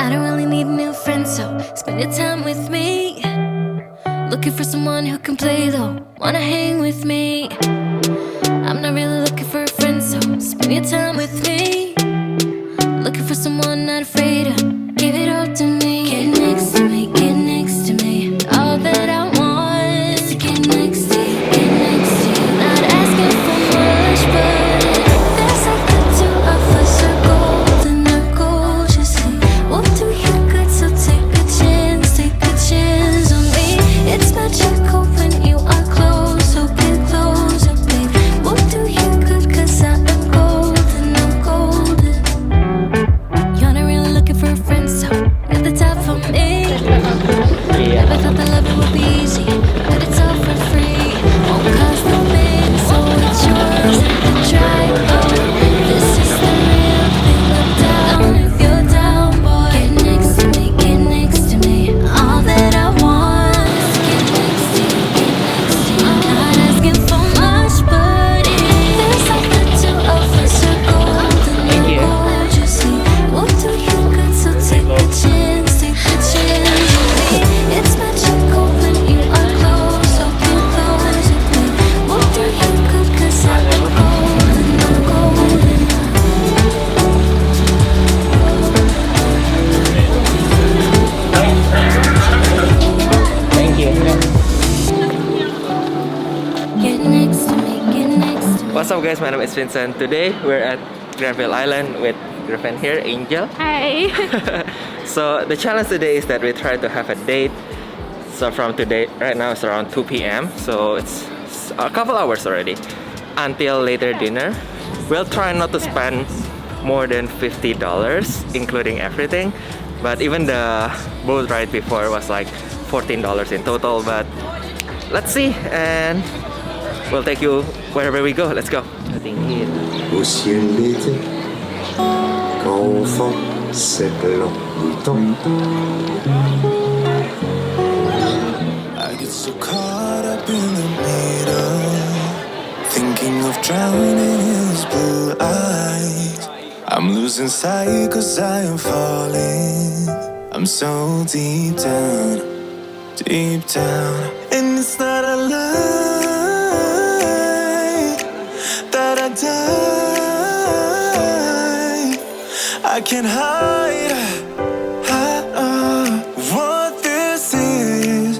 I don't really need a new friend, so spend your time with me. Looking for someone who can play though, wanna hang with me. I'm not really looking for a friend, so spend your time with me. Looking for someone not afraid to give it all to me. Get next to me, get next to me. All that I want is to get next to you, get next to you. Not asking for much, but there's like the two of us are golden, our goals, you see. We'll do you good, so take a chance on me. It's magical when you are close, so get closer, babe. We'll do you good, cause I am golden, I'm golden. You're not really looking for a friend, so you're the type for me. Never thought that loving would be easy, but it's all for free. Won't cost no thing, so it's yours to try. Oh, this is the real thing. I'm down if you're down, boy. Get next to me, get next to me. All that I want is to get next to you, get next to you. I'm not asking for much, but it feels like the two of us are golden, we're gold, you see. We'll do you good, so take a chance on me. It's magical when you are close, so get closer, babe. We'll do you good, cause I am golden, I'm golden. Thank you. Get next to me, get next to me. What's up guys, my name is Vincent. Today we're at Granville Island with girlfriend here, Angel. Hi. So the challenge today is that we try to have a date. So from today, right now it's around 2 p.m. So it's a couple hours already until later dinner. We'll try not to spend more than $50 including everything. But even the boat ride before was like $14 in total. But let's see, and we'll take you wherever we go. Let's go. Au ciel d'été, quand on fend ces blancs boutons. I get so caught up in the meter, thinking of drowning in his blue eyes. I'm losing sight cause I am falling. I'm so deep down, deep down. And it's not a lie that I die. I can't hide what this is.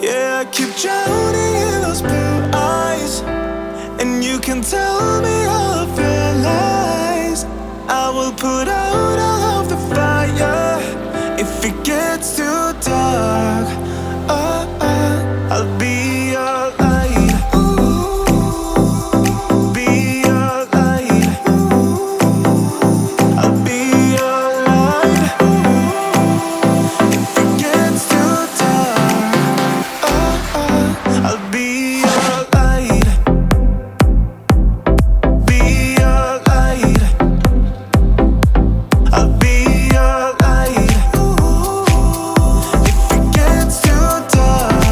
Yeah, I keep drowning in those blue eyes, and you can tell me all of your lies. I will put out all of the fire if it gets too dark. I'll be your light. Be your light. I'll be your light. If it gets too dark, I'll be your light. Be your light. I'll be your light. If it gets too dark,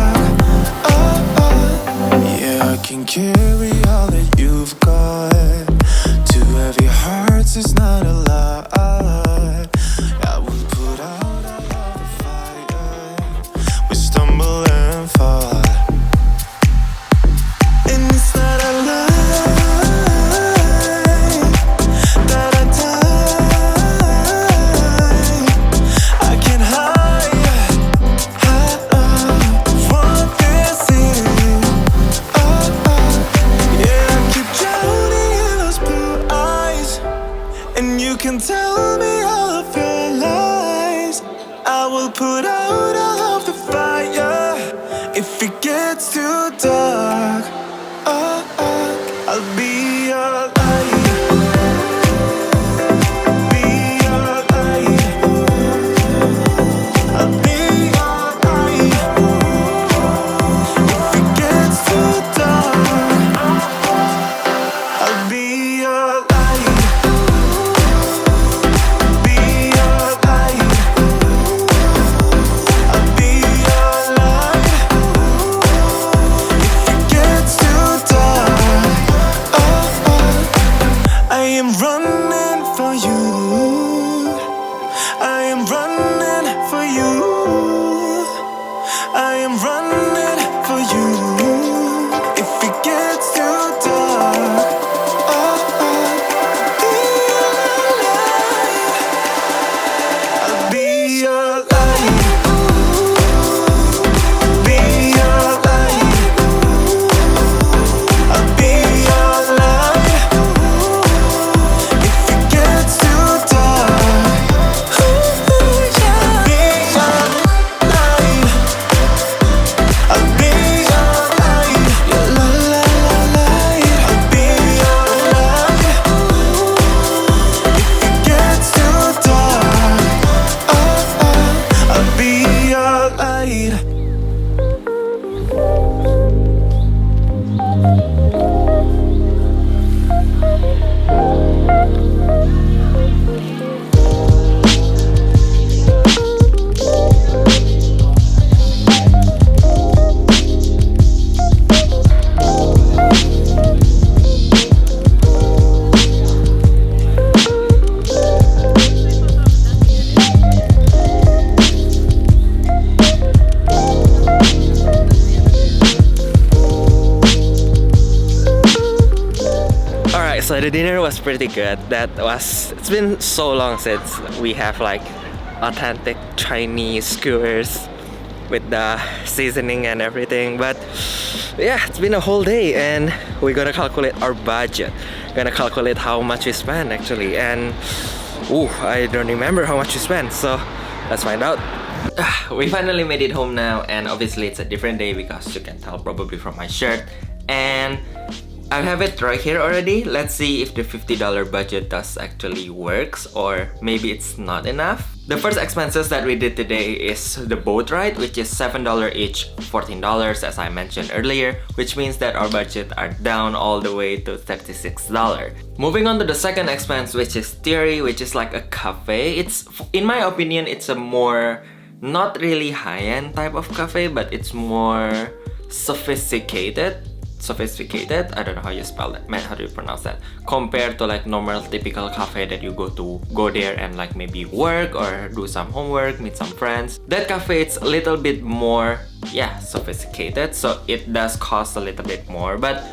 yeah, I can carry all that you've got. Two heavy hearts is not a lot. I will put out all of the fire. We stumble and fall, and it's not a lie that I die. I can't hide what this is. Yeah, I keep drowning in those blue eyes, and you can tell me all of your lies. I will put out all of the fire if it gets too dark. I'll be your light. Be your light. I'll be your light. If it gets too dark, I'll be your light. Be your light. I'll be your light. If it gets too dark, I am running for you. the dinner was pretty good. It's been so long since we have like authentic Chinese skewers with the seasoning and everything. But yeah, it's been a whole day and we're gonna calculate our budget. Gonna calculate how much we spent actually, and I don't remember how much we spent, so let's find out. We finally made it home now, and obviously it's a different day because you can tell probably from my shirt. And I have it right here already. Let's see if the $50 budget does actually works, or maybe it's not enough. The first expenses that we did today is the boat ride, which is $7 each, $14 as I mentioned earlier, which means that our budget are down all the way to $36. Moving on to the second expense, which is theory, which is like a cafe. It's, in my opinion, it's a more not really high-end type of cafe, but it's more sophisticated. I don't know how you spell that, man, how do you pronounce that, compared to like normal typical cafe that you go there and like maybe work or do some homework, meet some friends. That cafe, it's a little bit more sophisticated, so it does cost a little bit more. But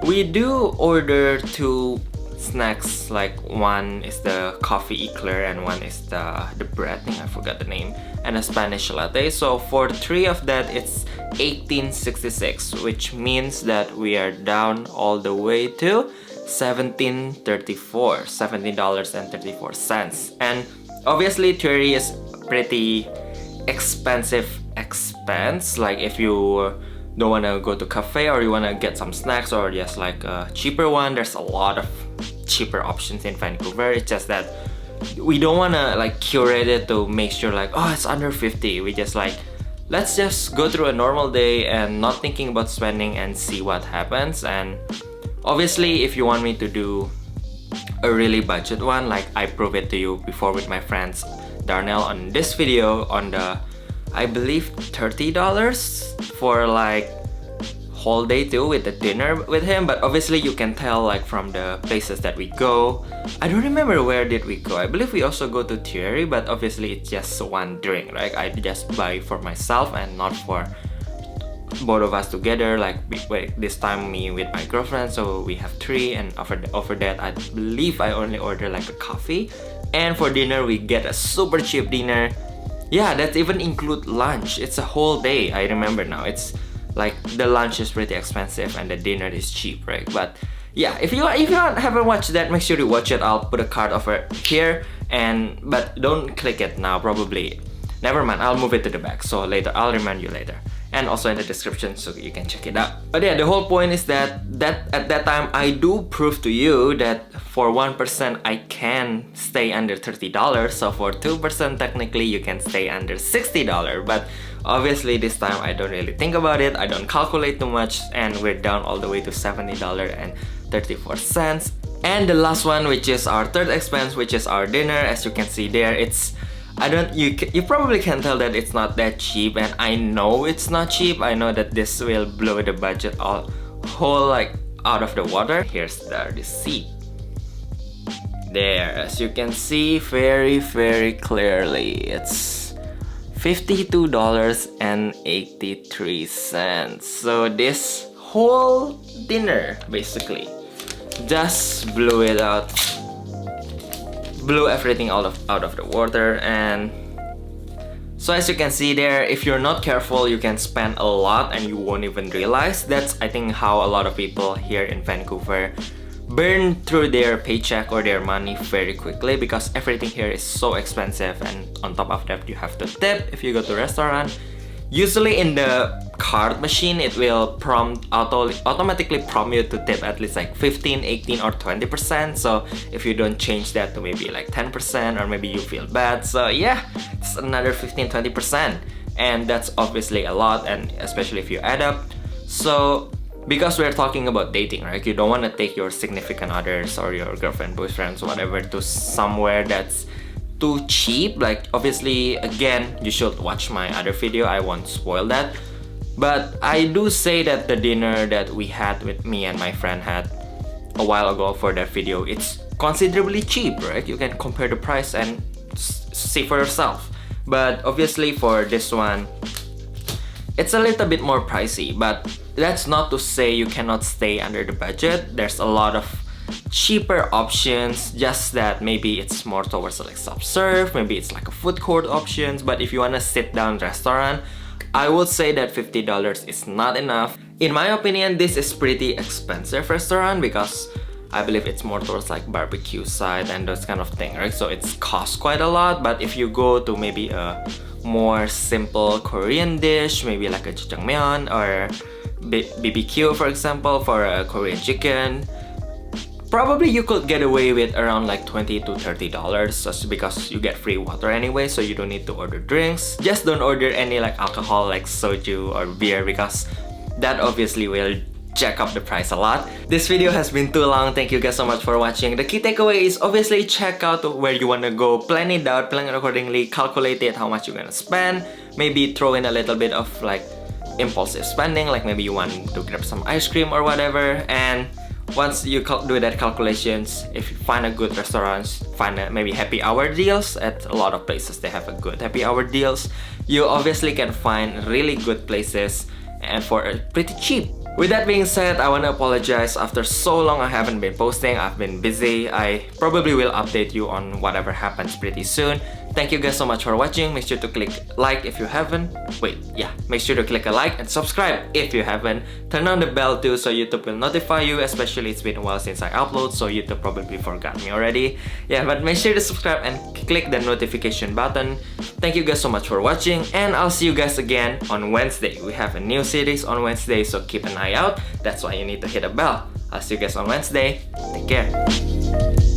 we do order 2 snacks, like one is the coffee eclair and one is the bread thing, I forgot the name, and a Spanish latte. So for 3 of that, it's $18.66, which means that we are down all the way to $17.34. And obviously theory is pretty expensive expense. Like if you don't want to go to cafe or you want to get some snacks or just like a cheaper one, there's a lot of cheaper options in Vancouver. It's just that we don't want to like curate it to make sure like, oh, it's under 50. We just like, let's just go through a normal day and not thinking about spending and see what happens. And obviously if you want me to do a really budget one, like I proved it to you before with my friends Darnell on this video, on the I believe $30 for like whole day too, with the dinner with him. But obviously you can tell like from the places that we go. I don't remember where did we go. I believe we also go to Thierry, but obviously it's just one drink, right? I just buy for myself and not for both of us together. Like this time me with my girlfriend, so we have 3, and over that I believe I only order like a coffee. And for dinner we get a super cheap dinner. Yeah, that even include lunch. It's a whole day. I remember now. It's like the lunch is pretty expensive and the dinner is cheap, right? But yeah, if you haven't watched that, make sure you watch it. I'll put a card over here, but don't click it now. Probably, never mind. I'll move it to the back. So later, I'll remind you later, and also in the description so you can check it out. But yeah, the whole point is that at that time I do prove to you that for 1% I can stay under $30. So for 2% technically you can stay under $60. But obviously this time I don't really think about it. I don't calculate too much, and we're down all the way to $70.34. And the last one, which is our third expense, which is our dinner. As you can see there, it's you probably can tell that it's not that cheap, and I know it's not cheap. I know that this will blow the budget whole like out of the water. Here's the receipt. There, as you can see very clearly, it's $52.83. So this whole dinner basically just blew everything out of the water. And so as you can see there, if you're not careful, you can spend a lot and you won't even realize. That's I think how a lot of people here in Vancouver burn through their paycheck or their money very quickly, because everything here is so expensive, and on top of that you have to tip if you go to a restaurant. Usually in the card machine it will automatically prompt you to tip at least like 15, 18 or 20%. So if you don't change that to maybe like 10%, or maybe you feel bad, so yeah, it's another 15-20%, and that's obviously a lot, and especially if you add up. So because we're talking about dating, right? You don't want to take your significant others or your girlfriend, boyfriends, whatever, to somewhere that's too cheap. Like obviously, again, you should watch my other video. I won't spoil that. But I do say that the dinner that we had with me and my friend had a while ago for that video, it's considerably cheap, right? You can compare the price and see for yourself. But obviously for this one, it's a little bit more pricey, but that's not to say you cannot stay under the budget. There's a lot of cheaper options, just that maybe it's more towards like self-serve, maybe it's like a food court options. But if you want to sit down restaurant, I would say that $50 is not enough. In my opinion, this is pretty expensive restaurant because I believe it's more towards like barbecue side and those kind of thing, right? So it's cost quite a lot. But if you go to maybe a more simple Korean dish, maybe like a jjajangmyeon or BBQ, for example, for a Korean chicken, probably you could get away with around like $20 to $30 just because you get free water anyway, so you don't need to order drinks. Just don't order any like alcohol like soju or beer because that obviously will jack up the price a lot. This video has been too long. Thank you guys so much for watching. The key takeaway is obviously check out where you want to go, plan it out, plan it accordingly, calculate it, how much you're gonna spend, maybe throw in a little bit of like impulsive spending, like maybe you want to grab some ice cream or whatever. And once you do that calculations, if you find a good restaurants, find maybe happy hour deals. At a lot of places they have a good happy hour deals. You obviously can find really good places and for pretty cheap. With that being said, I want to apologize. After so long I haven't been posting, I've been busy. I probably will update you on whatever happens pretty soon. Thank you guys so much for watching. Make sure to click like if you haven't. Make sure to click a like and subscribe if you haven't. Turn on the bell too so YouTube will notify you, especially it's been a while since I upload, so YouTube probably forgot me already. But make sure to subscribe and click the notification button. Thank you guys so much for watching, and I'll see you guys again on Wednesday. We have a new series on Wednesday, so keep an eye out. That's why you need to hit a bell. I'll see you guys on Wednesday. Take care.